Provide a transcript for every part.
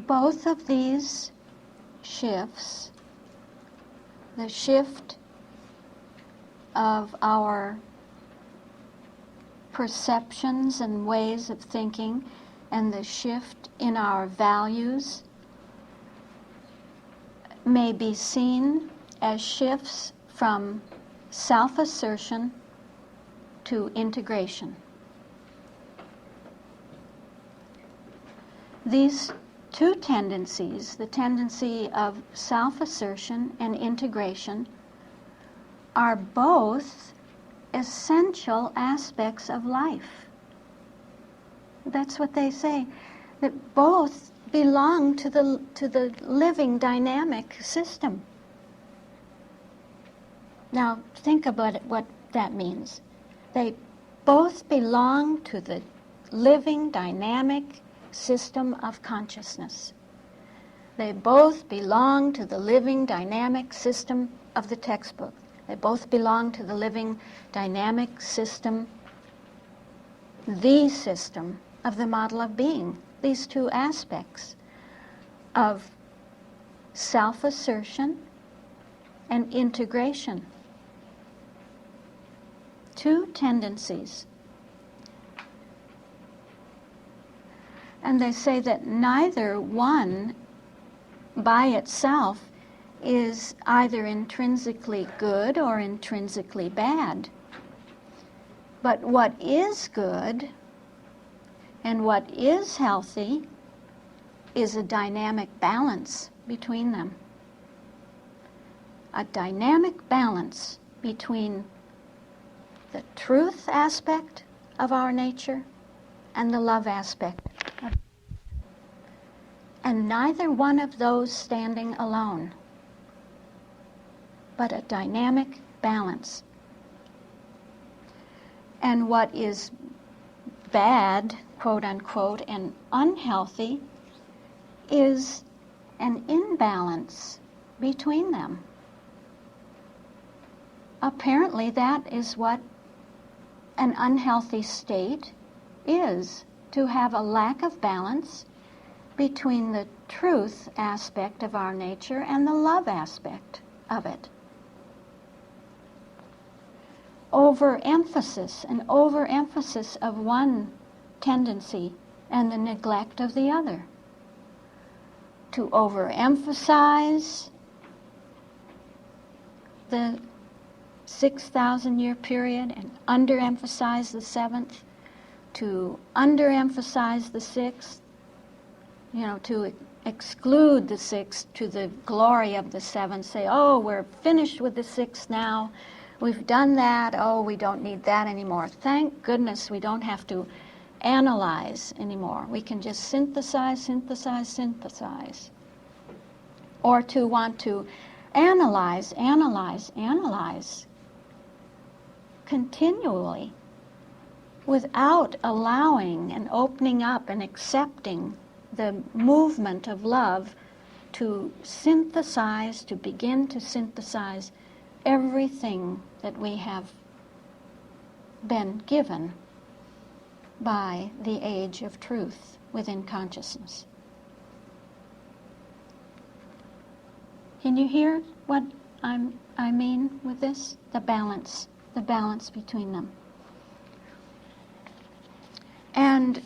both of these shifts, the shift of our perceptions and ways of thinking, and the shift in our values, may be seen as shifts from self-assertion to integration. These two tendencies, the tendency of self-assertion and integration, are both essential aspects of life. That's what they say, that both belong to the living dynamic system. Now think about it, what that means. They both belong to the living dynamic system of consciousness. They both belong to the living dynamic system of the textbook. They both belong to the living dynamic system, the system of the model of being. These two aspects of self-assertion and integration. Two tendencies. And they say that neither one by itself is either intrinsically good or intrinsically bad. But what is good and what is healthy is a dynamic balance between them. A dynamic balance between the truth aspect of our nature and the love aspect. And neither one of those standing alone, but a dynamic balance. And what is bad, quote unquote, and unhealthy is an imbalance between them. Apparently that is what an unhealthy state is, to have a lack of balance between the truth aspect of our nature and the love aspect of it. Overemphasis, an overemphasis of one tendency and the neglect of the other. To overemphasize the 6,000-year period and underemphasize the 7th, to underemphasize the 6th, to exclude the 6th to the glory of the 7th, say, oh, we're finished with the 6th now, we've done that, oh, we don't need that anymore. Thank goodness we don't have to analyze anymore. We can just synthesize, synthesize, synthesize. Or to want to analyze, analyze, analyze continually without allowing and opening up and accepting the movement of love to synthesize, to begin to synthesize everything that we have been given by the age of truth within consciousness. Can you hear what I mean with this? The balance between them. And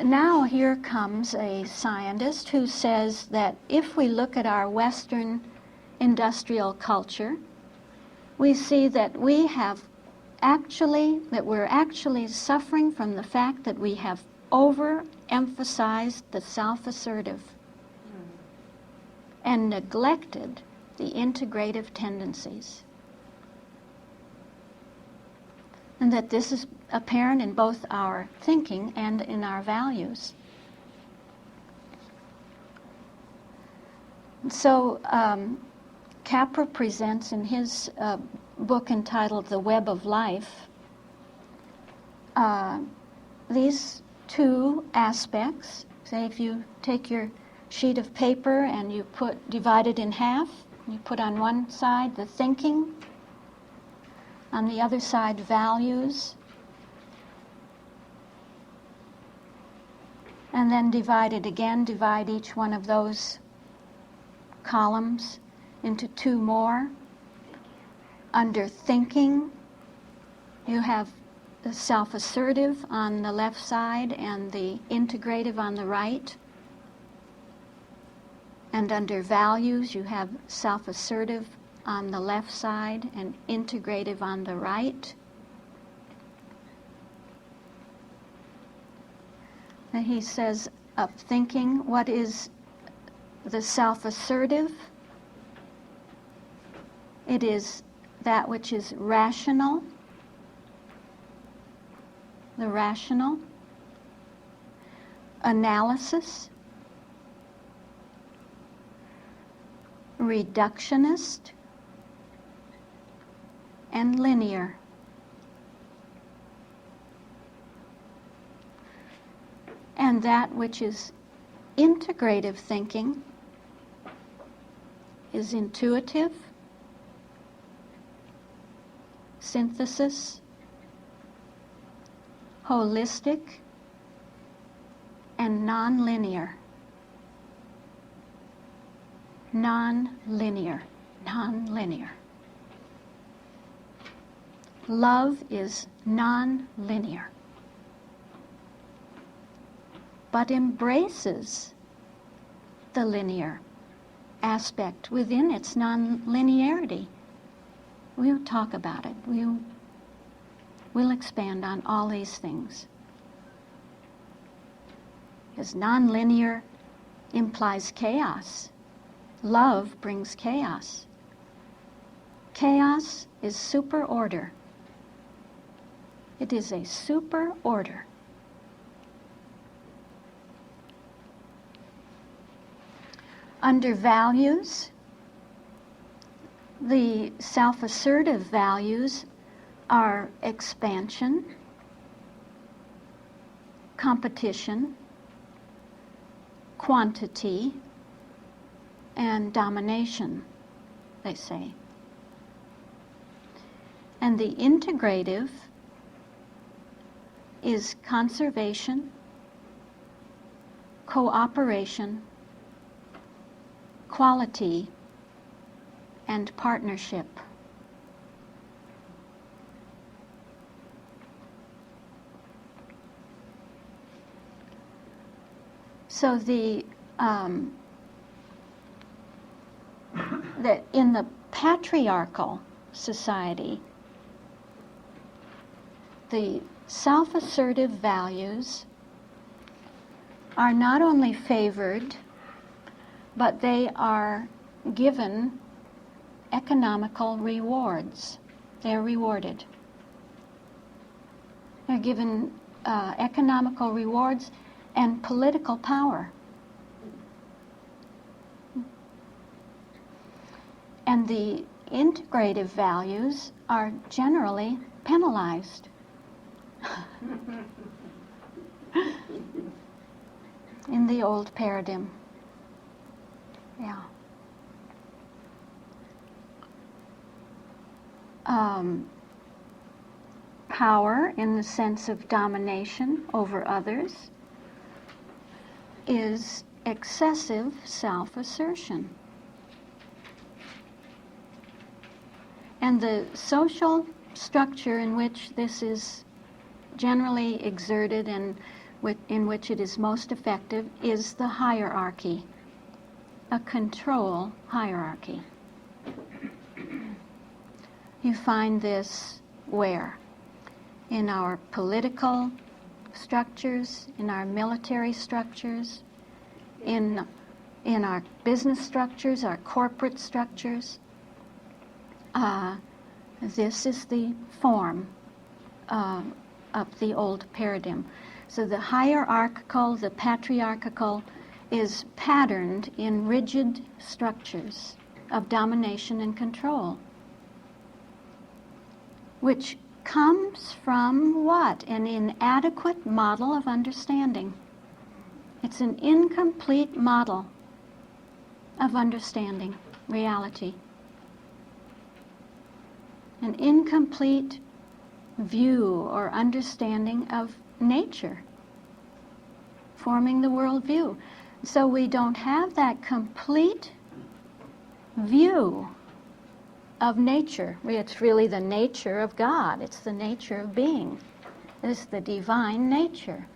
now here comes a scientist who says that if we look at our Western industrial culture, we see that we're actually suffering from the fact that we have overemphasized the self-assertive and neglected the integrative tendencies. And that this is apparent in both our thinking and in our values. So Capra presents in his book entitled The Web of Life these two aspects. Say if you take your sheet of paper and you divide it in half, you put on one side the thinking, on the other side values, And then divide it again, divide each one of those columns into two more. Under thinking, you have the self-assertive on the left side and the integrative on the right. And under values, you have self-assertive on the left side and integrative on the right. And he says of thinking, what is the self-assertive? It is that which is rational, the rational, analysis, reductionist, and linear. And that which is integrative thinking is intuitive, synthesis, holistic, and non-linear. Non-linear. Non-linear. Love is non-linear, but embraces the linear aspect within its non-linearity. We'll talk about it. We'll expand on all these things. Because non-linear implies chaos. Love brings chaos. Chaos is super order. It is a super order. Under values, the self-assertive values are expansion, competition, quantity, and domination, they say. And the integrative is conservation, cooperation, quality, and partnership. So in the patriarchal society, the self-assertive values are not only favored, but they are given economical rewards. They're rewarded. They're given economical rewards and political power. And the integrative values are generally penalized. In the old paradigm. Yeah. Power, in the sense of domination over others, is excessive self-assertion. And the social structure in which this is generally exerted and in which it is most effective is the hierarchy, a control hierarchy. You find this where? In our political structures, in our military structures, in our business structures, our corporate structures. This is the form of the old paradigm. So the hierarchical, the patriarchal is patterned in rigid structures of domination and control, which comes from what? An inadequate model of understanding. It's an incomplete model of understanding reality. An incomplete view or understanding of nature. forming the worldview. So we don't have that complete view of nature. It's really the nature of God. It's the nature of being. It's the divine nature.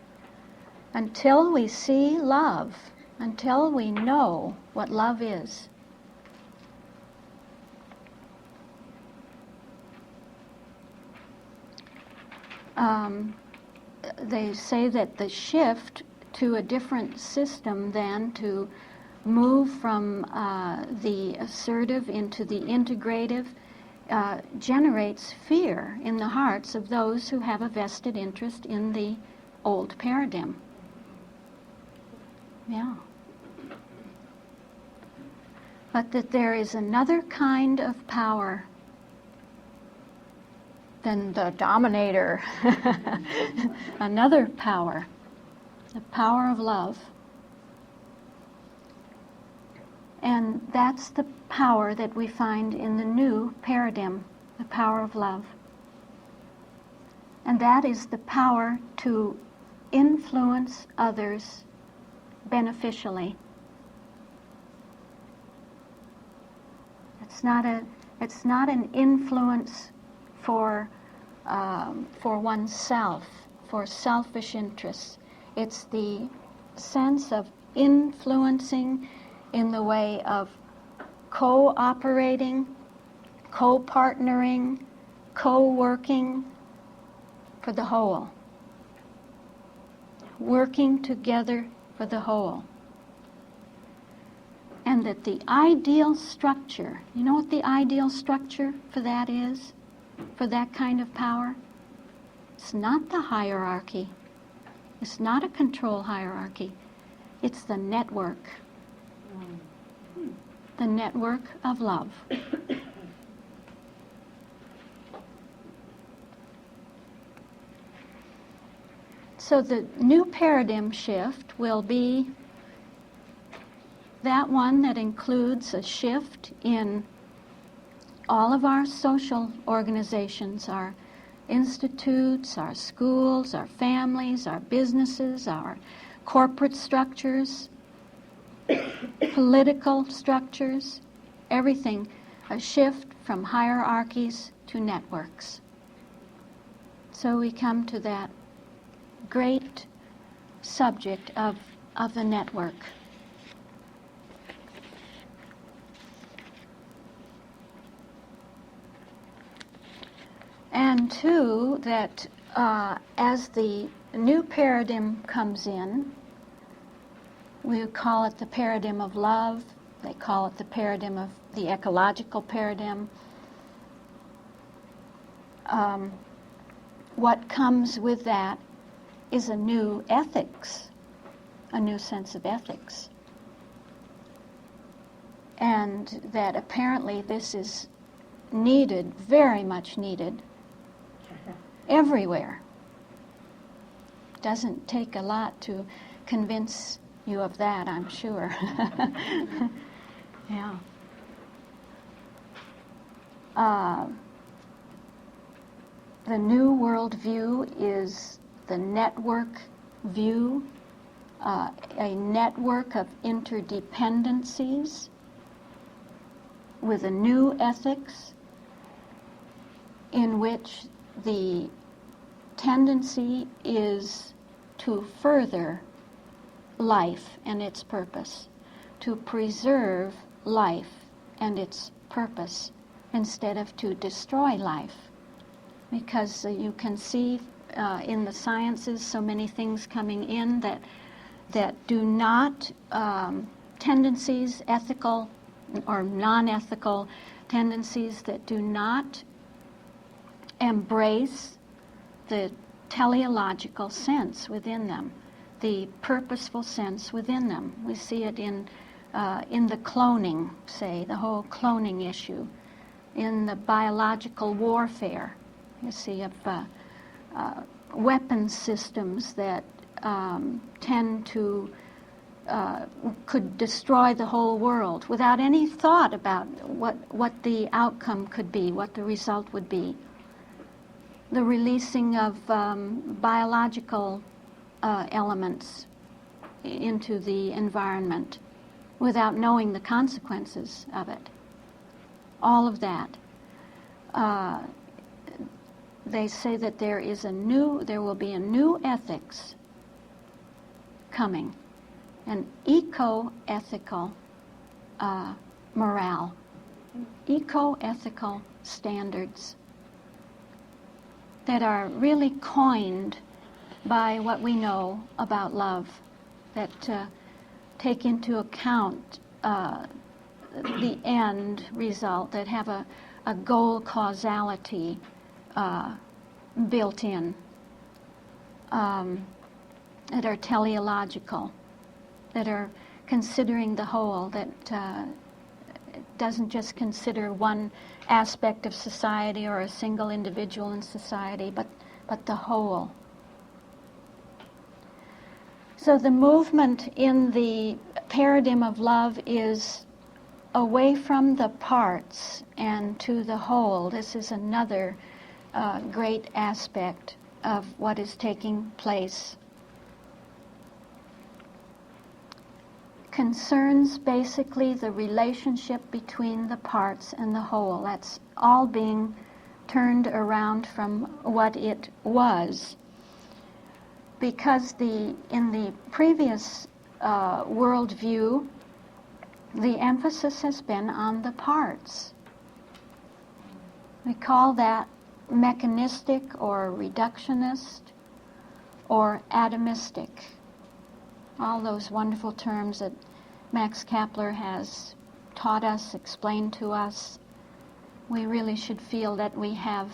Until we see love, until we know what love is, they say that the shift to a different system then, to move from the assertive into the integrative, generates fear in the hearts of those who have a vested interest in the old paradigm. Yeah. But that there is another kind of power than the dominator. Another power, the power of love. And that's the power that we find in the new paradigm, the power of love. And that is the power to influence others beneficially. It's not an influence for oneself, for selfish interests. It's the sense of influencing in the way of cooperating, co-partnering, co-working for the whole. Working together for the whole. And that the ideal structure, you know what the ideal structure for that is? For that kind of power? It's not the hierarchy. It's not a control hierarchy. It's the network. The network of love. So the new paradigm shift will be that one that includes a shift in all of our social organizations, our institutes, our schools, our families, our businesses, our corporate structures, political structures, everything, a shift from hierarchies to networks. So we come to that great subject of the network. And two, that as the new paradigm comes in, we call it the paradigm of love. They call it the paradigm of the ecological paradigm. What comes with that is a new ethics, a new sense of ethics. And that apparently this is needed, very much needed, everywhere. Doesn't take a lot to convince you of that, I'm sure. Yeah. The new world view is the network view, a network of interdependencies with a new ethics in which the tendency is to further life and its purpose, to preserve life and its purpose instead of to destroy life. Because you can see in the sciences so many things coming in that do not, tendencies, ethical or non-ethical tendencies that do not embrace the teleological sense within them, the purposeful sense within them. We see it in the cloning, say, the whole cloning issue, in the biological warfare, you see, of weapon systems that tend to could destroy the whole world without any thought about what the outcome could be, what the result would be. The releasing of biological elements into the environment without knowing the consequences of it. All of that. They say that there will be a new ethics coming, an eco-ethical morale, eco-ethical standards that are really coined by what we know about love, that take into account the end result, that have a goal causality built in, that are teleological, that are considering the whole, that doesn't just consider one aspect of society or a single individual in society, but the whole. So the movement in the paradigm of love is away from the parts and to the whole. This is another great aspect of what is taking place. Concerns basically the relationship between the parts and the whole. That's all being turned around from what it was. Because in the previous worldview, the emphasis has been on the parts. We call that mechanistic or reductionist or atomistic. All those wonderful terms that Max Kapler has taught us, explained to us. We really should feel that we have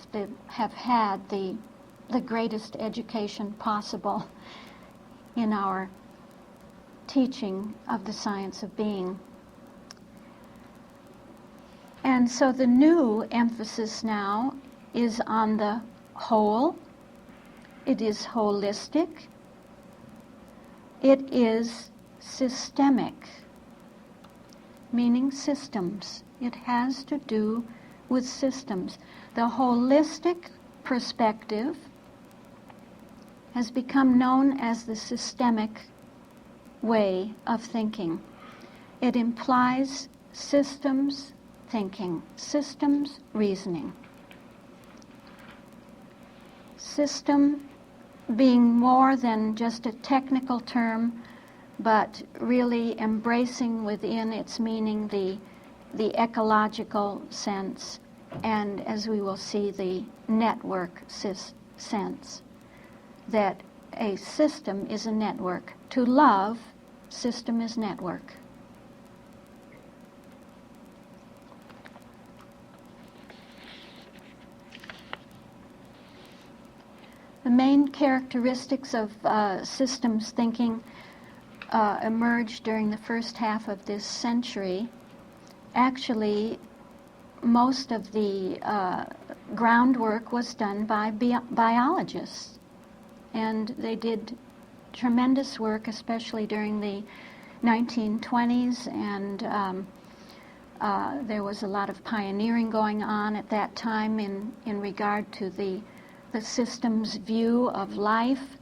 had the greatest education possible in our teaching of the science of being. And so the new emphasis now is on the whole. It is holistic. It is systemic, meaning systems. It has to do with systems. The holistic perspective has become known as the systemic way of thinking. It implies systems thinking, systems reasoning. System being more than just a technical term, but really embracing within its meaning the ecological sense, and as we will see, the network sense, that a system is a network. To love, system is network. The main characteristics of systems thinking emerged during the first half of this century. Actually, most of the groundwork was done by biologists, and they did tremendous work, especially during the 1920s, and there was a lot of pioneering going on at that time in regard to the system's view of life,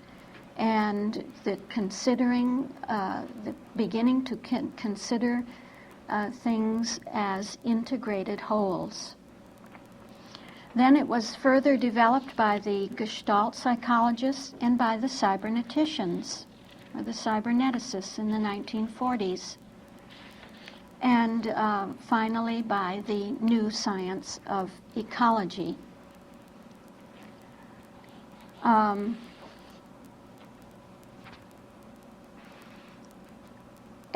and the considering, the beginning to consider things as integrated wholes. Then it was further developed by the Gestalt psychologists and by the cyberneticians, or the cyberneticists in the 1940s, and finally by the new science of ecology.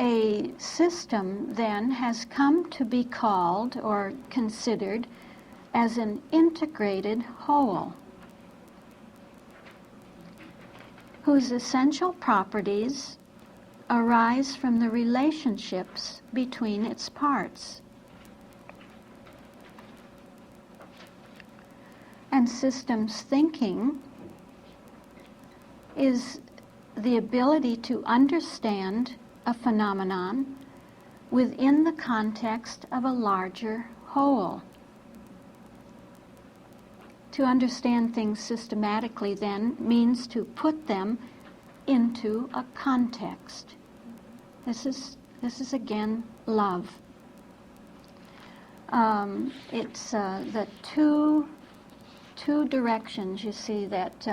A system then has come to be called or considered as an integrated whole, whose essential properties arise from the relationships between its parts. And systems thinking is the ability to understand a phenomenon within the context of a larger whole. To understand things systematically then means to put them into a context, This is again love. It's the two directions. You see that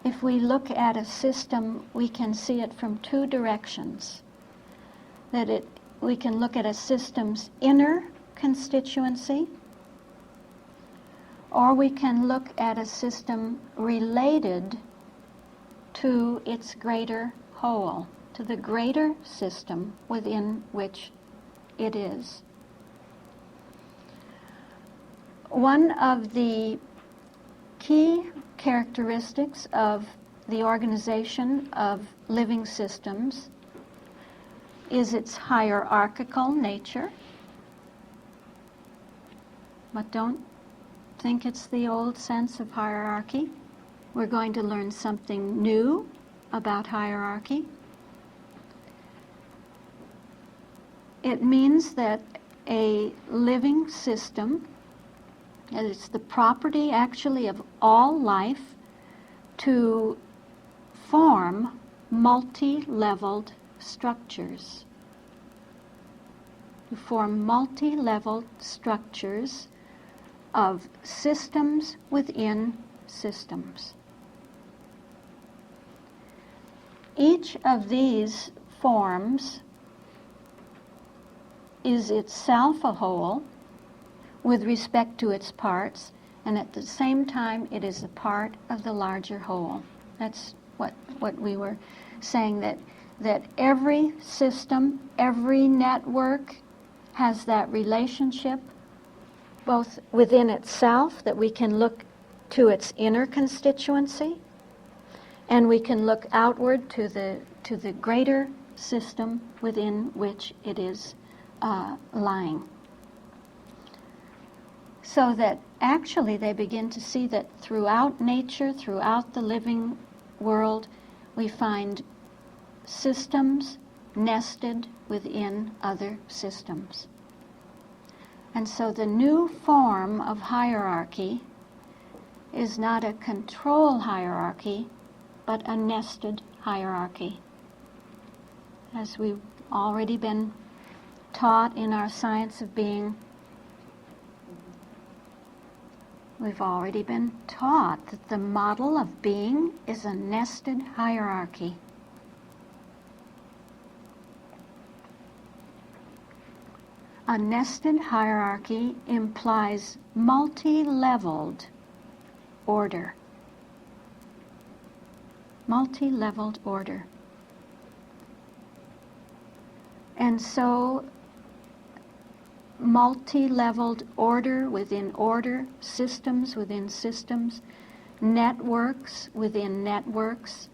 if we look at a system, we can see it from two directions. We can look at a system's inner constituency, or we can look at a system related to its greater whole, to the greater system within which it is. One of the key characteristics of the organization of living systems is its hierarchical nature. But don't think it's the old sense of hierarchy. We're going to learn something new about hierarchy. It means that a living system, and it's the property actually of all life to form multi-leveled structures. To form multi-leveled structures of systems within systems. Each of these forms is itself a whole with respect to its parts, and at the same time it is a part of the larger whole. That's what we were saying, that every system, every network has that relationship both within itself, that we can look to its inner constituency, and we can look outward to the greater system within which it is lying. So that actually they begin to see that throughout nature, throughout the living world, we find systems nested within other systems. And so the new form of hierarchy is not a control hierarchy, but a nested hierarchy. As we've already been taught in our science of being, we've already been taught that the model of being is a nested hierarchy. A nested hierarchy implies multi-leveled order. Multi-leveled order. And so multi-leveled order within order, systems within systems, networks within networks,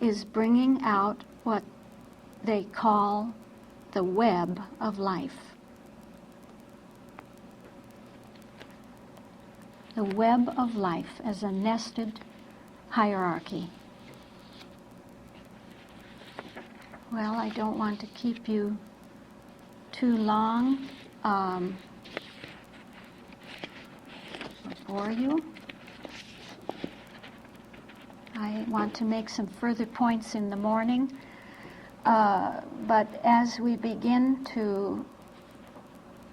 is bringing out what they call the web of life. The web of life as a nested hierarchy. Well, I don't want to keep you too long, or bore you. I want to make some further points in the morning. But as we begin to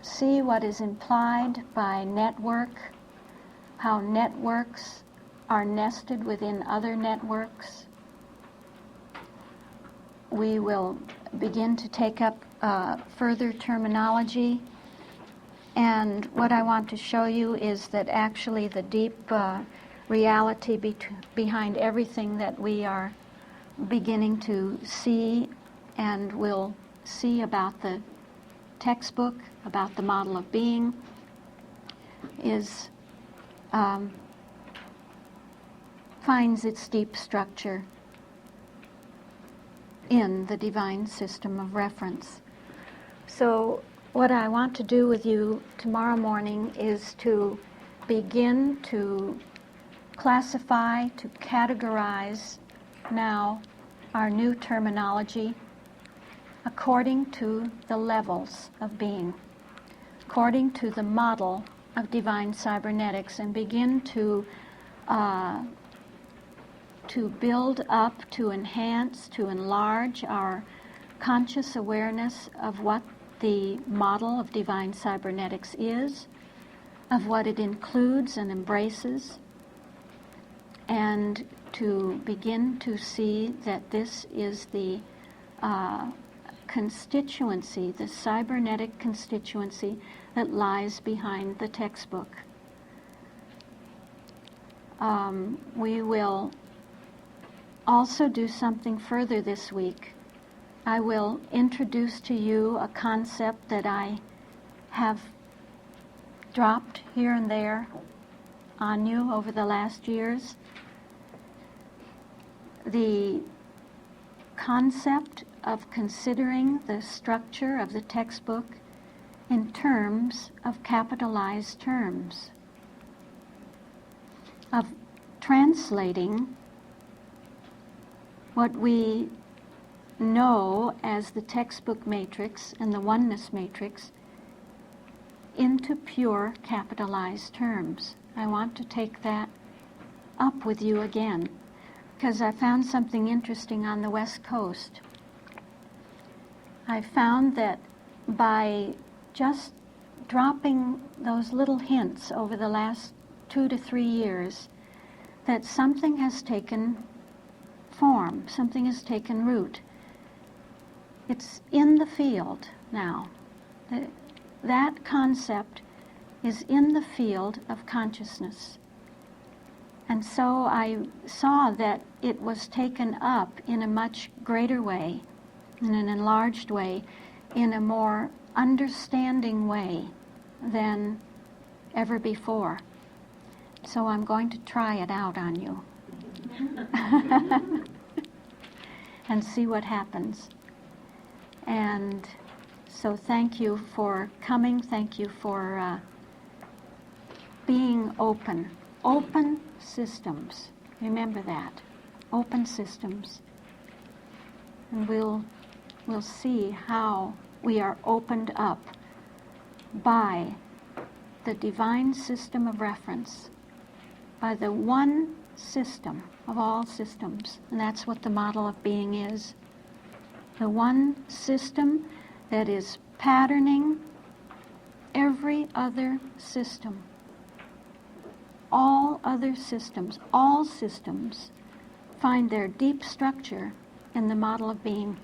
see what is implied by network, how networks are nested within other networks, we will begin to take up further terminology. And what I want to show you is that actually the deep reality behind everything that we are beginning to see and will see about the textbook, about the model of being, is finds its deep structure in the divine system of reference. So what I want to do with you tomorrow morning is to begin to classify, to categorize now our new terminology according to the levels of being, according to the model of divine cybernetics, and begin to to build up, to enhance, to enlarge our conscious awareness of what the model of divine cybernetics is, of what it includes and embraces, and to begin to see that this is the constituency, the cybernetic constituency that lies behind the textbook. We will also do something further this week. I will introduce to you a concept that I have dropped here and there on you over the last years. The concept of considering the structure of the textbook in terms of capitalized terms, of translating what we know as the textbook matrix and the oneness matrix into pure capitalized terms. I want to take that up with you again, because I found something interesting on the West Coast. I found that by just dropping those little hints over the last 2 to 3 years, that something has taken form, something has taken root. It's in the field now. That concept is in the field of consciousness. And so I saw that it was taken up in a much greater way, in an enlarged way, in a more understanding way than ever before. So I'm going to try it out on you and see what happens. And so thank you for coming. Thank you for being open. Open systems. Remember that. Open systems. And we'll see how we are opened up by the divine system of reference, by the one system of all systems. And that's what the model of being is. The one system that is patterning every other system. All other systems, all systems, find their deep structure in the model of being.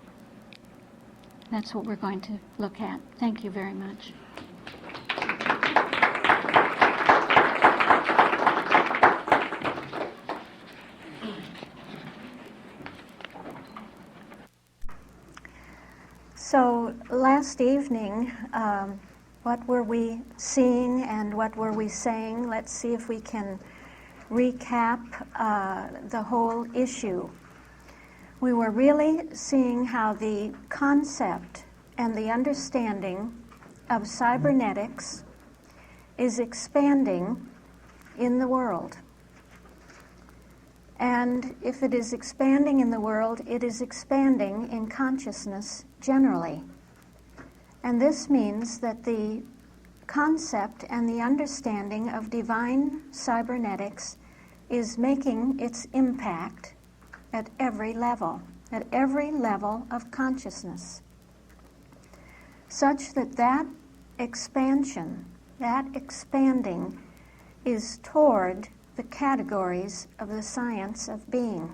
That's what we're going to look at. Thank you very much. So last evening, what were we seeing and what were we saying? Let's see if we can recap the whole issue. We were really seeing how the concept and the understanding of cybernetics is expanding in the world. And if it is expanding in the world, it is expanding in consciousness generally. And this means that the concept and the understanding of divine cybernetics is making its impact at every level of consciousness, such that that expansion, that expanding, is toward the categories of the science of being.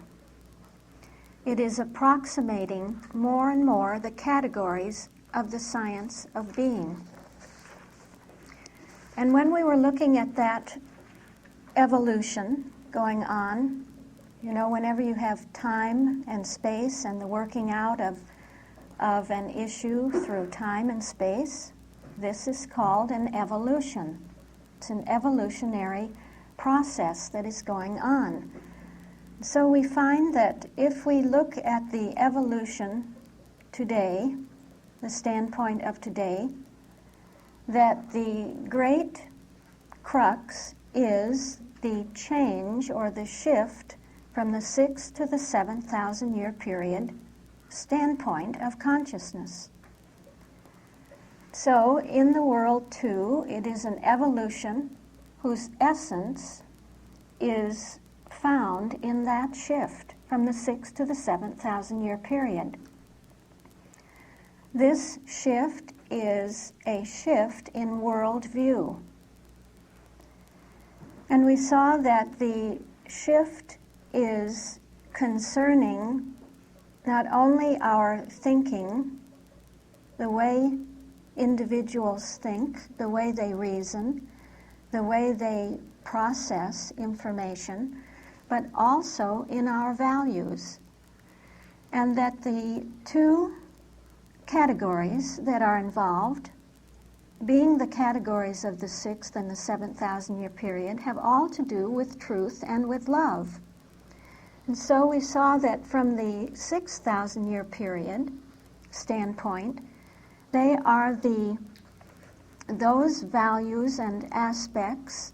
It is approximating more and more the categories of the science of being. And when we were looking at that evolution going on, you know, whenever you have time and space and the working out of an issue through time and space, this is called an evolution. It's an evolutionary process that is going on. So we find that if we look at the evolution today, the standpoint of today, that the great crux is the change or the shift from the 6th to the 7,000 year period standpoint of consciousness. So in the world too, it is an evolution whose essence is found in that shift from the 6th to the 7,000 year period. This shift is a shift in worldview. And we saw that the shift is concerning not only our thinking, the way individuals think, the way they reason, the way they process information, but also in our values. And that the two categories that are involved, being the categories of the 6th and the 7,000 year period, have all to do with truth and with love. And so we saw that from the 6,000 year period standpoint, they are those values and aspects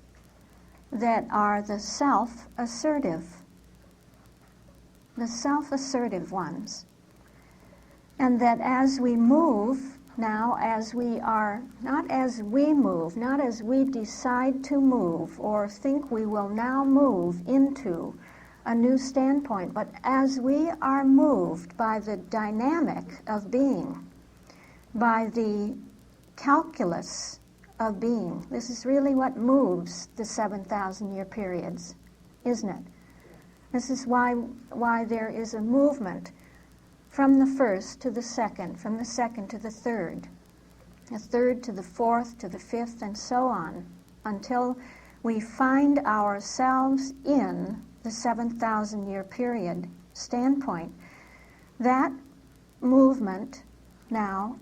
that are the self-assertive ones. And that as we move now, as we are, not as we move, not as we decide to move or think we will now move into a new standpoint, but as we are moved by the dynamic of being, by the calculus of being. This is really what moves the 7,000 year periods, isn't it? This is why there is a movement from the 1st to the 2nd, from the 2nd to the 3rd to the 4th to the 5th, and so on, until we find ourselves in the 7,000 year period standpoint. That movement now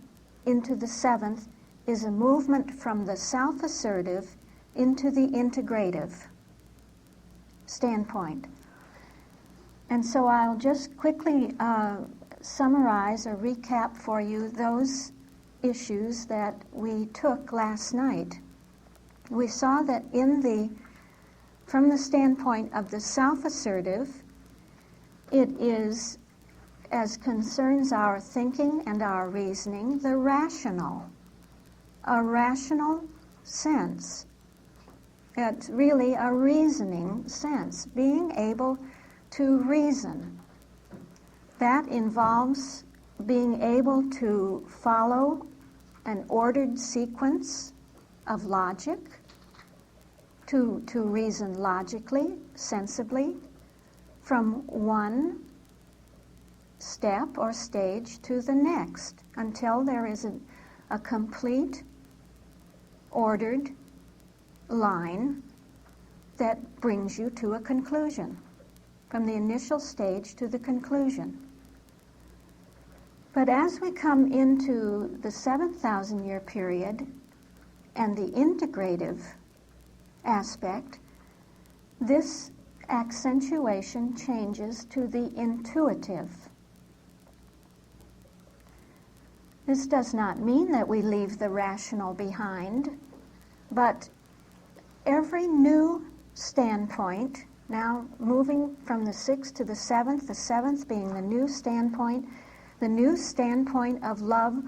into the 7th is a movement from the self-assertive into the integrative standpoint. And so I'll just quickly summarize or recap for you those issues that we took last night. We saw that from the standpoint of the self-assertive, it is, as concerns our thinking and our reasoning, a rational sense. It's really a reasoning sense, being able to reason. That involves being able to follow an ordered sequence of logic, to reason logically, sensibly, from one step or stage to the next, until there is a complete, ordered line that brings you to a conclusion, from the initial stage to the conclusion. But as we come into the 7,000 year period and the integrative aspect, this accentuation changes to the intuitive. This does not mean that we leave the rational behind, but every new standpoint, now moving from the 6th to the 7th being the new standpoint of love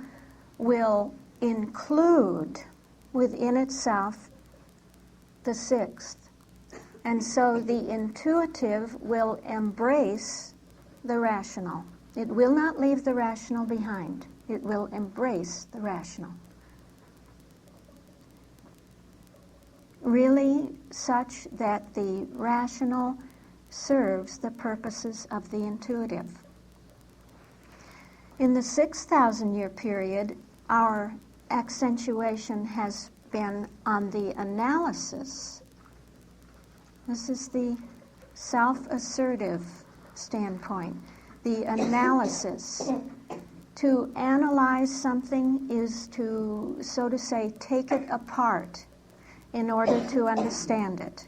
will include within itself the 6th. And so the intuitive will embrace the rational. It will not leave the rational behind. It will embrace the rational. Really such that the rational serves the purposes of the intuitive. In the 6,000 year period, our accentuation has been on the analysis. This is the self-assertive standpoint. The analysis. To analyze something is to, so to say, take it apart in order to understand it.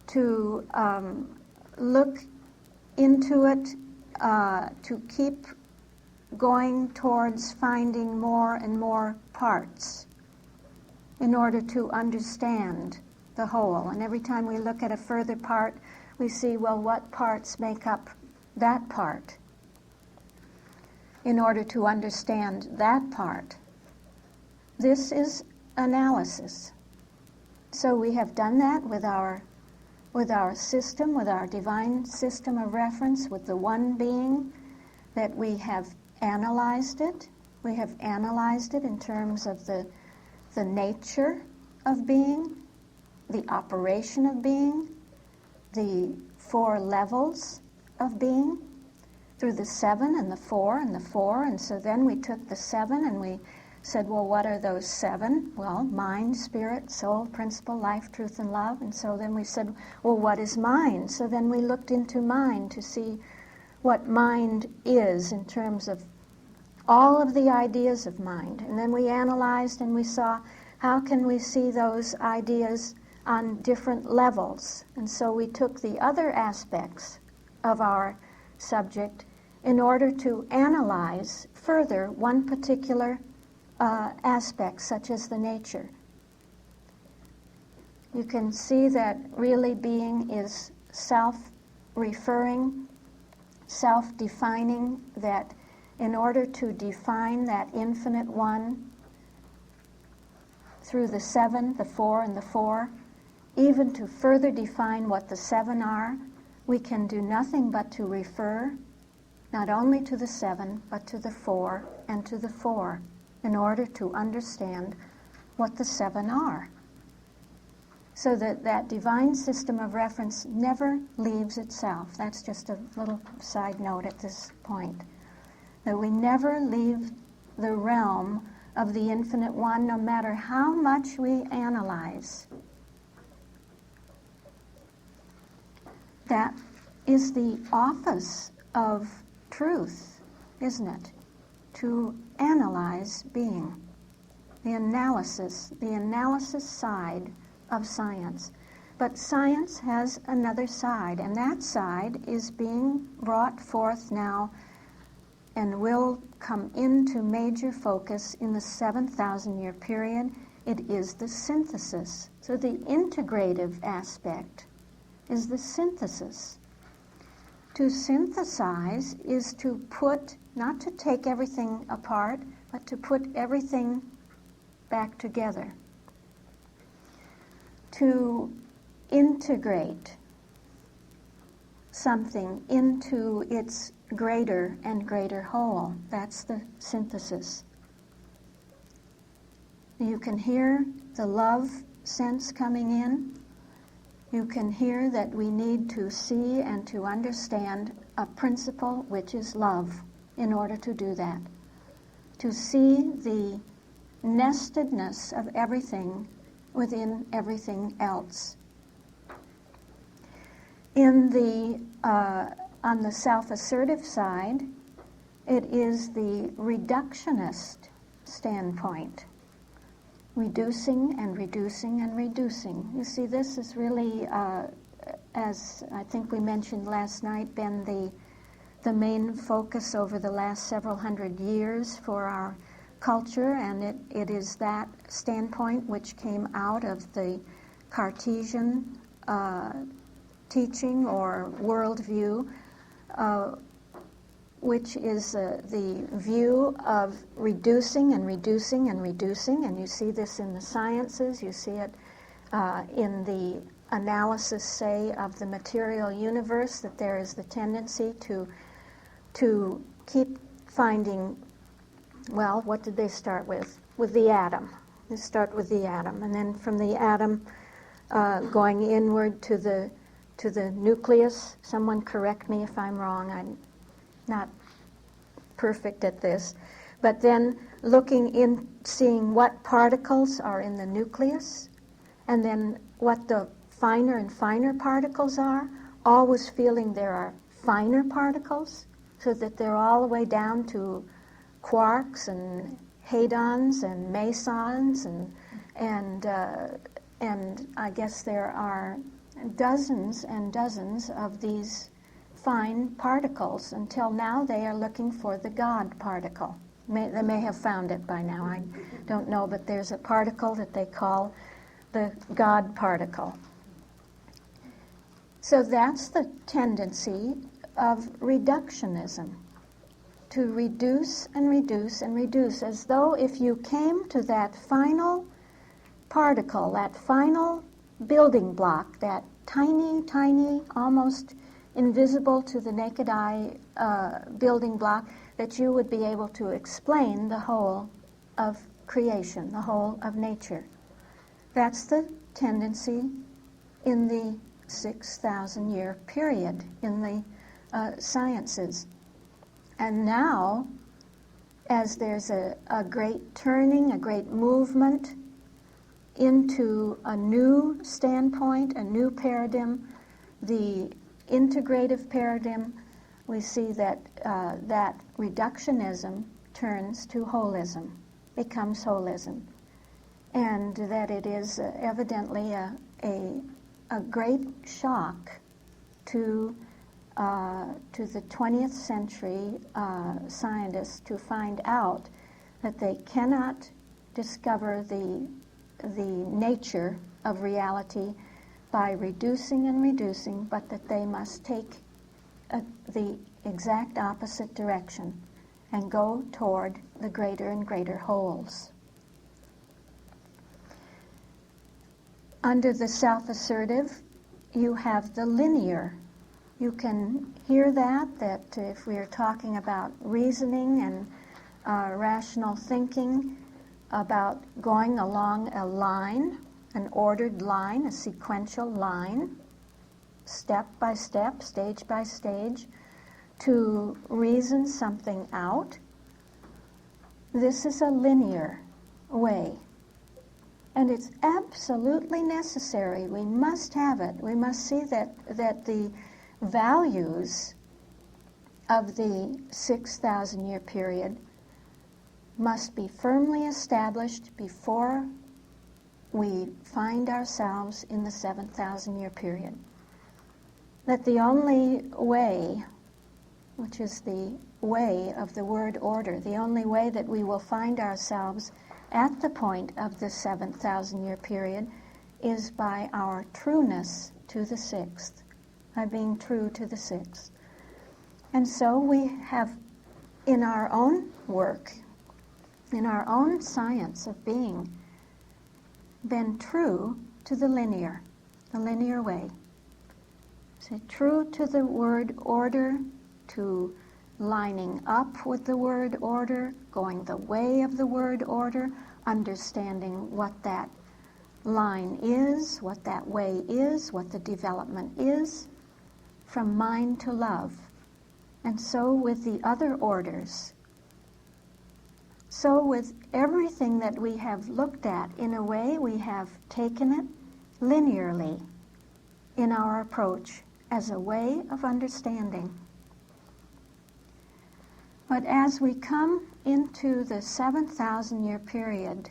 To look into it, to keep going towards finding more and more parts in order to understand the whole. And every time we look at a further part, we see, well, what parts make up that part in order to understand that part. This is analysis. So we have done that with our with our system, with our divine system of reference, with the one being, that we have analyzed it. We have analyzed it in terms of the nature of being, the operation of being, the 4 levels of being, through the 7 and the 4 and the 4. And so then we took the 7 and we said, well, what are those 7? Well, mind, spirit, soul, principle, life, truth, and love. And so then we said, well, what is mind? So then we looked into mind to see what mind is in terms of all of the ideas of mind. And then we analyzed and we saw how can we see those ideas on different levels. And so we took the other aspects of our subject in order to analyze further one particular aspect, such as the nature. You can see that really being is self-referring, self-defining, that in order to define that infinite one through the 7, the 4, and the 4, even to further define what the 7 are, we can do nothing but to refer not only to the 7, but to the 4 and to the 4 in order to understand what the 7 are. So that divine system of reference never leaves itself. That's just a little side note at this point. That we never leave the realm of the infinite one, no matter how much we analyze. That is the office of truth, isn't it? To analyze being. The analysis side of science. But science has another side, and that side is being brought forth now and will come into major focus in the 7,000-year period. It is the synthesis. So the integrative aspect is the synthesis. To synthesize is to put, not to take everything apart, but to put everything back together. To integrate something into its greater and greater whole. That's the synthesis. You can hear the love sense coming in. You can hear that we need to see and to understand a principle which is love in order to do that. To see the nestedness of everything within everything else. In the on the self-assertive side, it is the reductionist standpoint. Reducing and reducing and reducing. You see, this is really, as I think we mentioned last night, been the main focus over the last several hundred years for our culture, and it is that standpoint which came out of the Cartesian teaching or worldview, which is the view of reducing and reducing and reducing, and you see this in the sciences, you see it in the analysis, say, of the material universe, that there is the tendency to keep finding, well, what did they start with? With the atom. They start with the atom, and then from the atom going inward to the nucleus. Someone correct me if I'm wrong. I'm not perfect at this. But then looking in, seeing what particles are in the nucleus, and then what the finer and finer particles are, always feeling there are finer particles, so that they're all the way down to quarks and hadrons and mesons, and I guess there are dozens and dozens of these fine particles. Until now they are looking for the God particle. They may have found it by now, I don't know, but there's a particle that they call the God particle. So that's the tendency of reductionism, to reduce and reduce and reduce, as though if you came to that final particle, that final building block, that tiny, tiny, almost invisible to the naked eye building block, that you would be able to explain the whole of creation, the whole of nature. That's the tendency in the 6,000-year period in the sciences. And now, as there's a great turning, a great movement into a new standpoint, a new paradigm, the integrative paradigm, we see that that reductionism turns to holism, becomes holism, and that it is evidently a great shock to the 20th century scientists to find out that they cannot discover the nature of reality by reducing and reducing, but that they must take the exact opposite direction and go toward the greater and greater wholes. Under the self-assertive, you have the linear. You can hear that if we are talking about reasoning and rational thinking, about going along a line, an ordered line, a sequential line, step by step, stage by stage, to reason something out. This is a linear way. And it's absolutely necessary. We must have it. We must see that the values of the 6,000-year period must be firmly established before we find ourselves in the 7,000-year period. That the only way, which is the way of the word order, the only way that we will find ourselves at the point of the 7,000-year period is by our trueness to the sixth, by being true to the sixth. And so we have, in our own work, in our own science of being, been true to the linear way. So true to the word order, to lining up with the word order, going the way of the word order, understanding what that line is, what that way is, what the development is, from mind to love. And so with the other orders. So with everything that we have looked at, in a way we have taken it linearly in our approach as a way of understanding. But as we come into the 7,000-year period,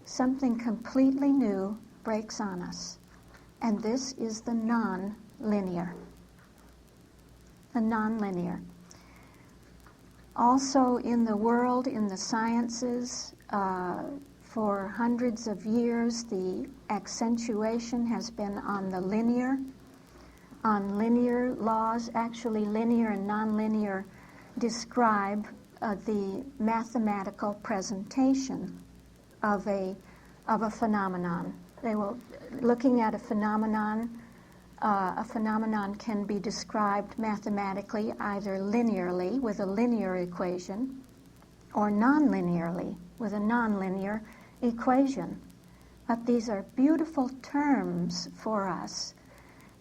something completely new breaks on us. And this is the non-linear. The non-linear. Also in the world, in the sciences, for hundreds of years, the accentuation has been on the linear, on linear laws. Actually, linear and non-linear describe the mathematical presentation of a phenomenon. They will, looking at a phenomenon can be described mathematically either linearly with a linear equation or non-linearly with a non-linear equation. But these are beautiful terms for us,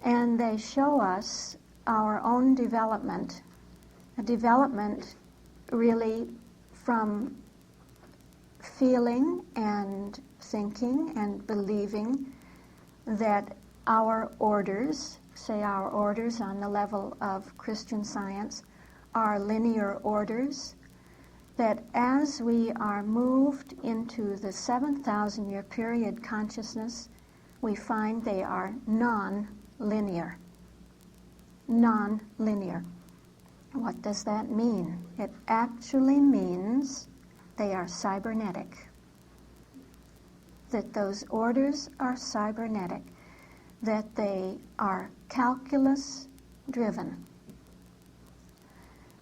and they show us our own development, a development really from feeling and thinking and believing that our orders, say our orders on the level of Christian Science, are linear orders, that as we are moved into the 7,000-year period consciousness, we find they are non-linear. Non-linear. What does that mean? It actually means they are cybernetic. That those orders are cybernetic. That they are calculus-driven.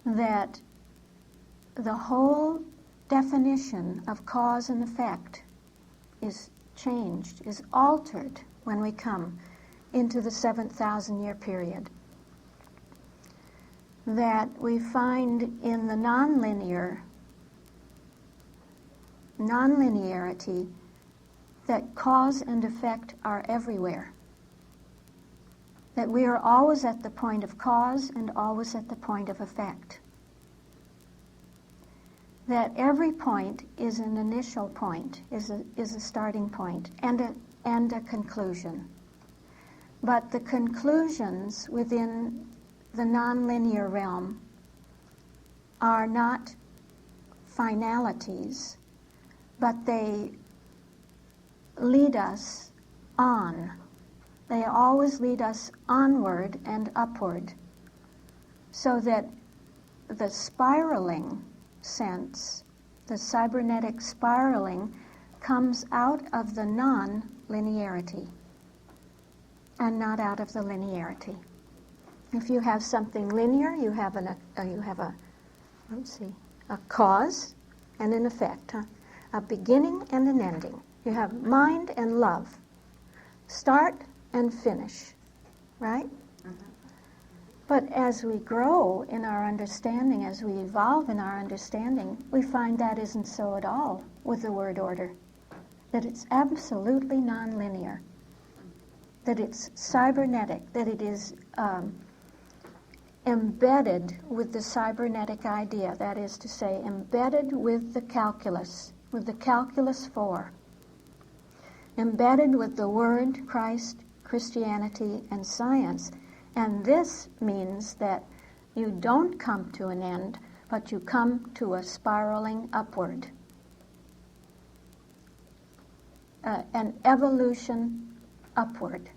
That the whole definition of cause and effect is changed, is altered when we come into the 7,000-year period, that we find in the nonlinearity that cause and effect are everywhere. That we are always at the point of cause and always at the point of effect. That every point is an initial point, is a starting point, and a conclusion. But the conclusions within the nonlinear realm are not finalities, but they lead us on. They always lead us onward and upward, so that the spiraling sense, the cybernetic spiraling, comes out of the non-linearity and not out of the linearity. If you have something linear, you have a cause and an effect, a beginning and an ending. You have mind and love, start and finish, right? But as we grow in our understanding, as we evolve in our understanding, we find that isn't so at all with the word order. That it's absolutely nonlinear. That it's cybernetic. That it is embedded with the cybernetic idea. That is to say, embedded with the calculus 4. Embedded with the Word, Christ, Christianity, and science. And this means that you don't come to an end, but you come to a spiraling upward. An evolution upward.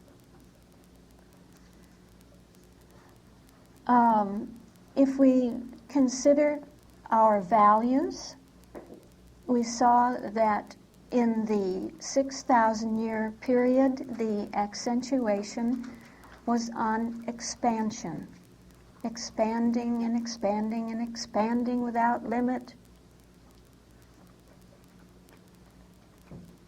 If we consider our values, we saw that in the 6,000-year period, the accentuation was on expansion. Expanding and expanding and expanding without limit.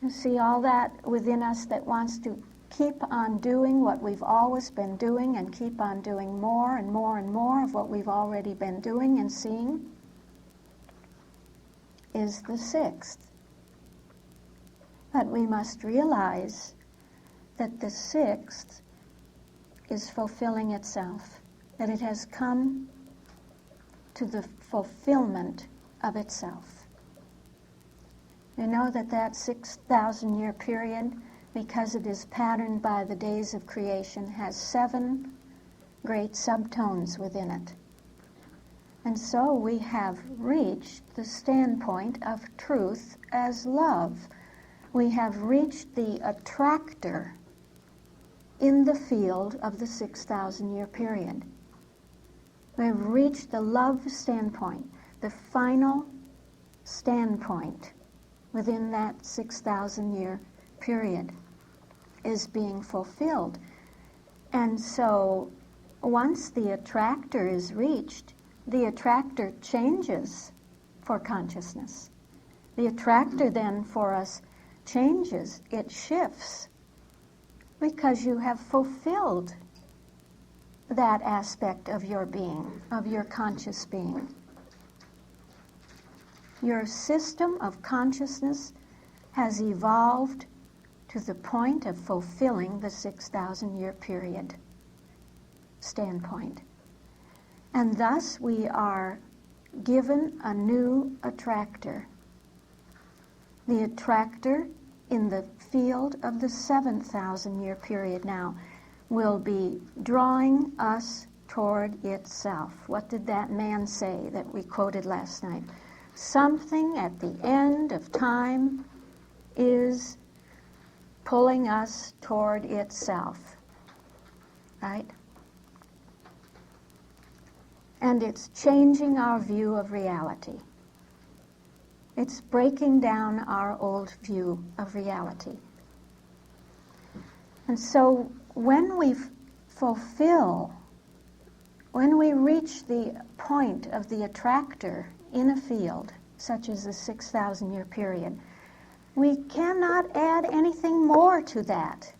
You see all that within us that wants to keep on doing what we've always been doing and keep on doing more and more and more of what we've already been doing and seeing is the 6th. But we must realize that the 6th is fulfilling itself, that it has come to the fulfillment of itself. You know that 6,000-year period, because it is patterned by the days of creation, has 7 great subtones within it. And so we have reached the standpoint of truth as love. We have reached the attractor in the field of the 6,000-year period. We have reached the love standpoint, the final standpoint within that 6,000-year period is being fulfilled. And so once the attractor is reached, the attractor changes for consciousness. The attractor then for us changes, it shifts, because you have fulfilled that aspect of your being, of your conscious being. Your system of consciousness has evolved to the point of fulfilling the 6,000-year period standpoint. And thus we are given a new attractor. The attractor in the field of the 7,000-year period now will be drawing us toward itself. What did that man say that we quoted last night? Something at the end of time is pulling us toward itself, right? And it's changing our view of reality. It's breaking down our old view of reality. And so when we reach the point of the attractor in a field, such as the 6,000-year period, we cannot add anything more to that.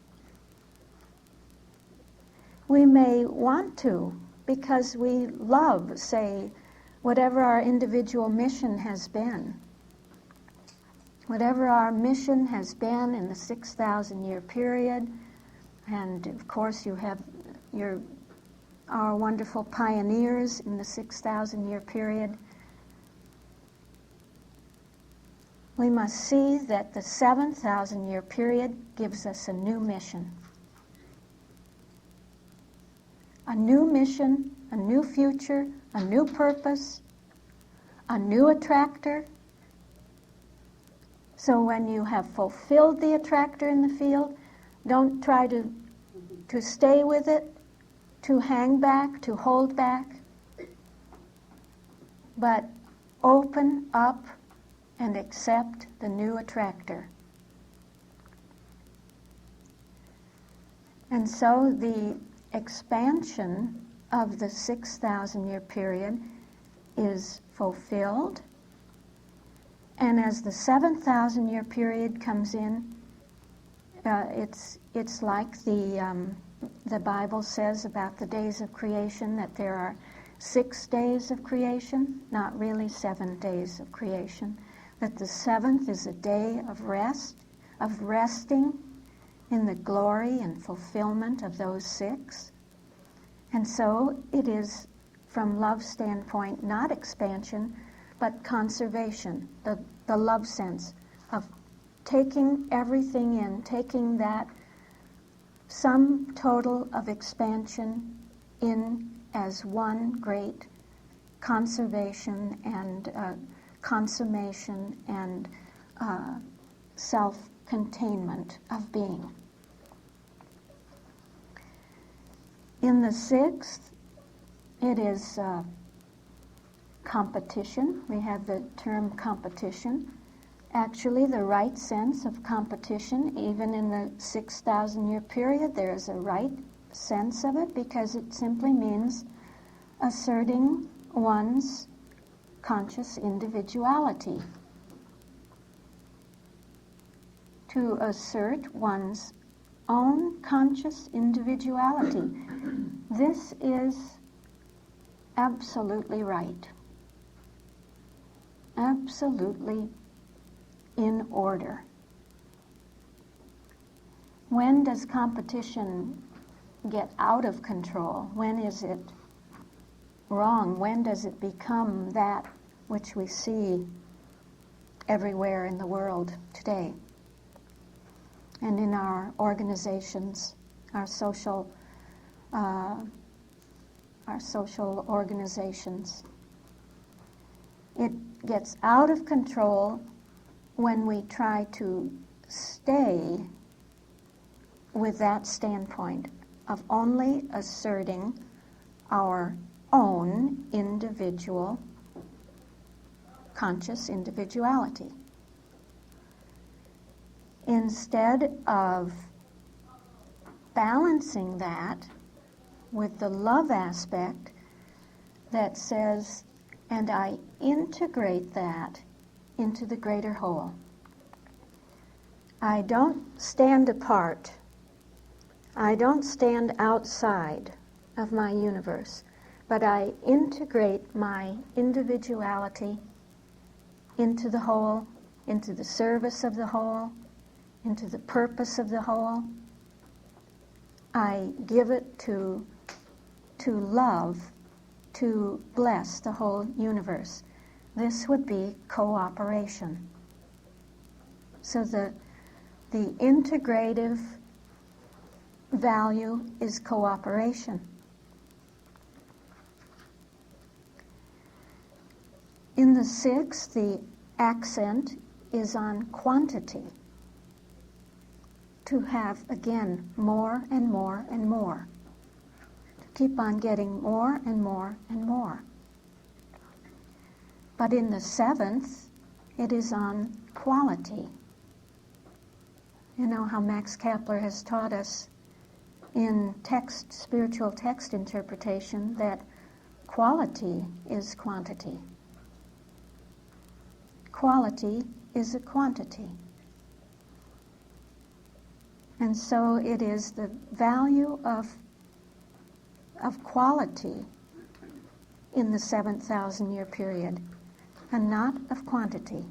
We may want to because we love, say, whatever our individual mission has been. Whatever our mission has been in the 6,000-year period, and of course you have our wonderful pioneers in the 6,000-year period. We must see that the 7,000-year period gives us a new mission. A new mission, a new future, a new purpose, a new attractor. So when you have fulfilled the attractor in the field, don't try to stay with it, to hang back, to hold back, but open up and accept the new attractor. And so the expansion of the 6,000-year period is fulfilled, and as the 7,000-year period comes in, it's like the Bible says about the days of creation, that there are 6 days of creation, not really 7 days of creation, that the 7th is a day of rest, of resting in the glory and fulfillment of those 6. And so it is, from love's standpoint, not expansion, but conservation, the love sense of taking everything in, taking that sum total of expansion in as one great conservation and consummation and self-containment of being. In the 6th, it is competition. We have the term competition. Actually, the right sense of competition, even in the 6,000-year period, there is a right sense of it because it simply means asserting one's conscious individuality. To assert one's own conscious individuality. This is absolutely right. Absolutely in order. When does competition get out of control? When is it wrong? When does it become that which we see everywhere in the world today? And in our organizations, our social organizations. It gets out of control when we try to stay with that standpoint of only asserting our own individual, conscious individuality, instead of balancing that with the love aspect that says, and I integrate that into the greater whole. I don't stand apart. I don't stand outside of my universe, but I integrate my individuality into the whole, into the service of the whole, into the purpose of the whole. I give it to love, to bless the whole universe. This would be cooperation. So the integrative value is cooperation. In the 6th, the accent is on quantity. To have, again, more and more and more. To keep on getting more and more and more. But in the 7th, it is on quality. You know how Max Kepler has taught us in text, spiritual text interpretation, that quality is quantity. Quality is a quantity. And so it is the value of of quality in the 7,000-year period, and not of quantity.